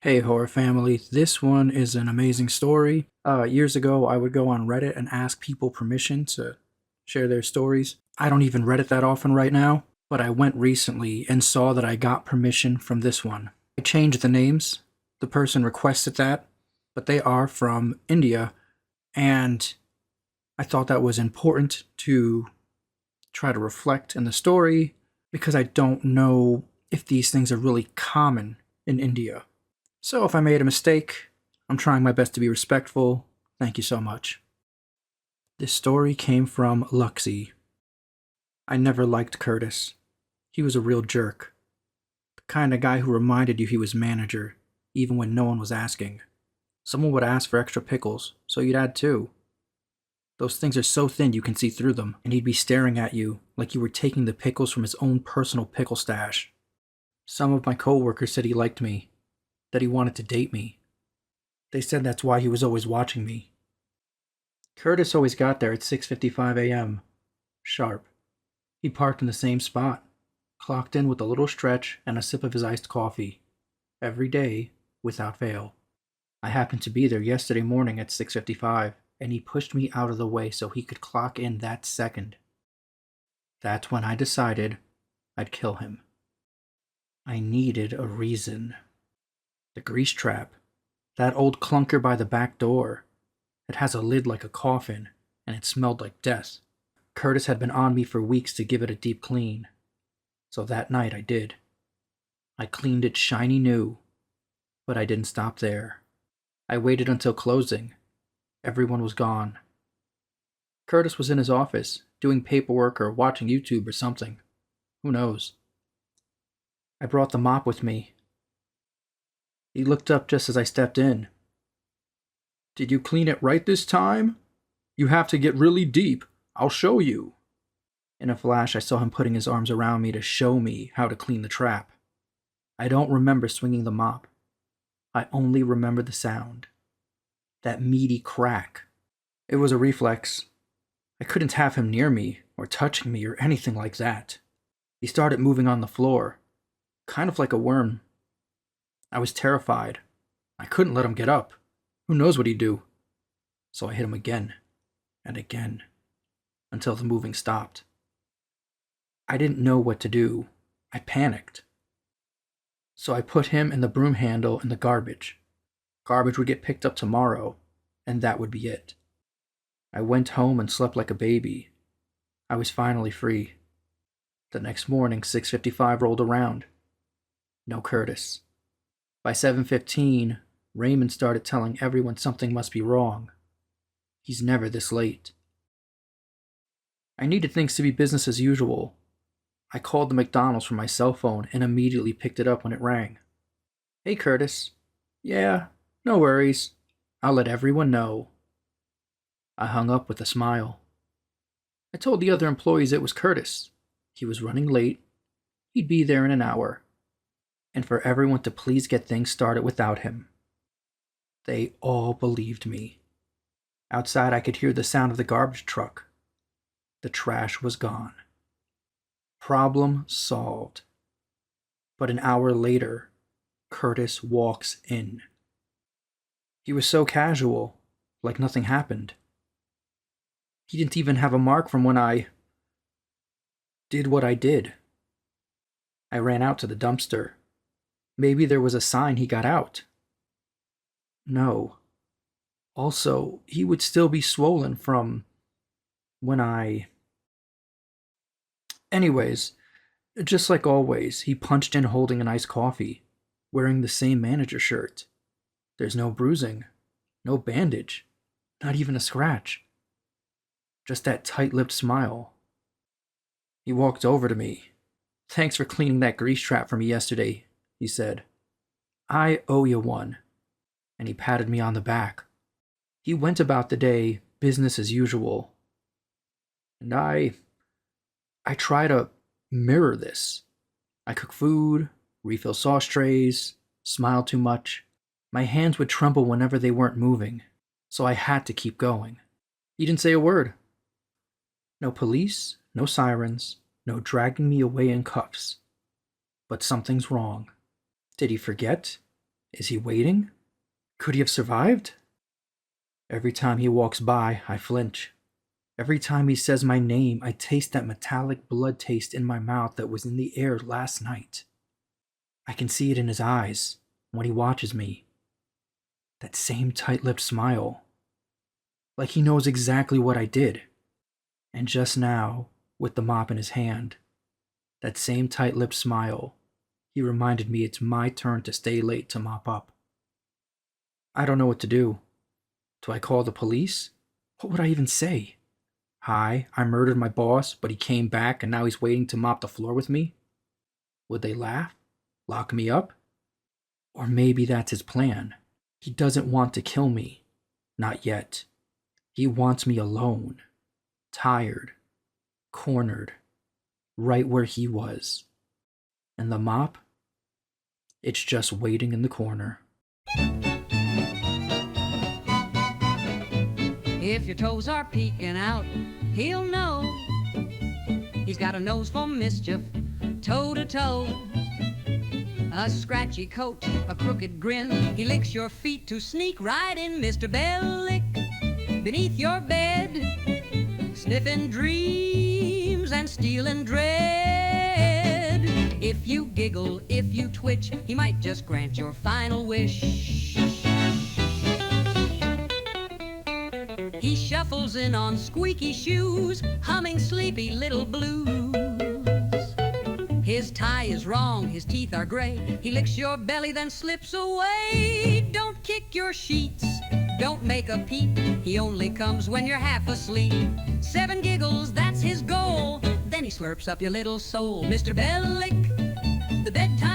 Hey, horror family. This one is an amazing story. Years ago, I would go on Reddit and ask people permission to share their stories. I don't even Reddit that often right now, but I went recently and saw that I got permission from this one. I changed the names. The person requested that, but they are from India, and I thought that was important to try to reflect in the story because I don't know if these things are really common in India. So if I made a mistake, I'm trying my best to be respectful. Thank you so much. This story came from Luxie. I never liked Curtis. He was a real jerk. The kind of guy who reminded you he was manager, even when no one was asking. Someone would ask for extra pickles, so you'd add two. Those things are so thin you can see through them, and he'd be staring at you like you were taking the pickles from his own personal pickle stash. Some of my coworkers said he liked me, that he wanted to date me. They said that's why he was always watching me. Curtis always got there at 6:55 a.m. sharp. He parked in the same spot, clocked in with a little stretch and a sip of his iced coffee. Every day, without fail. I happened to be there yesterday morning at 6:55, and he pushed me out of the way so he could clock in that second. That's when I decided I'd kill him. I needed a reason. The grease trap. That old clunker by the back door. It has a lid like a coffin, and it smelled like death. Curtis had been on me for weeks to give it a deep clean. So that night I did. I cleaned it shiny new, but I didn't stop there. I waited until closing. Everyone was gone. Curtis was in his office, doing paperwork or watching YouTube or something. Who knows? I brought the mop with me. He looked up just as I stepped in. "Did you clean it right this time? You have to get really deep. I'll show you." In a flash, I saw him putting his arms around me to show me how to clean the trap. I don't remember swinging the mop. I only remember the sound. That meaty crack. It was a reflex. I couldn't have him near me, or touching me, or anything like that. He started moving on the floor, kind of like a worm. I was terrified. I couldn't let him get up. Who knows what he'd do? So I hit him again, and again, until the moving stopped. I didn't know what to do. I panicked. So I put him and the broom handle in the garbage. Garbage would get picked up tomorrow, and that would be it. I went home and slept like a baby. I was finally free. The next morning, 6:55 rolled around. No Curtis. By 7:15, Raymond started telling everyone something must be wrong. He's never this late. I needed things to be business as usual. I called the McDonald's from my cell phone and immediately picked it up when it rang. "Hey, Curtis." "Yeah, no worries. I'll let everyone know." I hung up with a smile. I told the other employees it was Curtis. He was running late. He'd be there in an hour. And for everyone to please get things started without him. They all believed me. Outside, I could hear the sound of the garbage truck. The trash was gone. Problem solved. But an hour later, Curtis walks in. He was so casual, like nothing happened. He didn't even have a mark from when I did what I did. I ran out to the dumpster. Maybe there was a sign he got out. No. Also, he would still be swollen from when I... Anyways, just like always, he punched in holding an iced coffee, wearing the same manager shirt. There's no bruising, no bandage, not even a scratch. Just that tight-lipped smile. He walked over to me. "Thanks for cleaning that grease trap for me yesterday," he said. "I owe you one." And he patted me on the back. He went about the day business as usual. And I try to mirror this. I cook food, refill sauce trays, smile too much. My hands would tremble whenever they weren't moving, so I had to keep going. He didn't say a word. No police, no sirens, no dragging me away in cuffs. But something's wrong. Did he forget? Is he waiting? Could he have survived? Every time he walks by, I flinch. Every time he says my name, I taste that metallic blood taste in my mouth that was in the air last night. I can see it in his eyes when he watches me. That same tight-lipped smile. Like he knows exactly what I did. And just now, with the mop in his hand, that same tight-lipped smile, he reminded me it's my turn to stay late to mop up. I don't know what to do. Do I call the police? What would I even say? Hi, I murdered my boss, but he came back and now he's waiting to mop the floor with me? Would they laugh? Lock me up? Or maybe that's his plan. He doesn't want to kill me. Not yet. He wants me alone. Tired. Cornered. Right where he was. And the mop? It's just waiting in the corner. If your toes are peeking out, he'll know. He's got a nose for mischief, toe to toe. A scratchy coat, a crooked grin. He licks your feet to sneak right in, Mr. Bellick, beneath your bed, sniffing dreams and stealing dread. If you giggle, if you twitch, he might just grant your final wish. He shuffles in on squeaky shoes, humming sleepy little blues. His tie is wrong, his teeth are gray. He licks your belly, then slips away. Don't kick your sheets, don't make a peep. He only comes when you're half asleep. 7 giggles, that's his goal. Then he slurps up your little soul. Mr. Bellick, the bedtime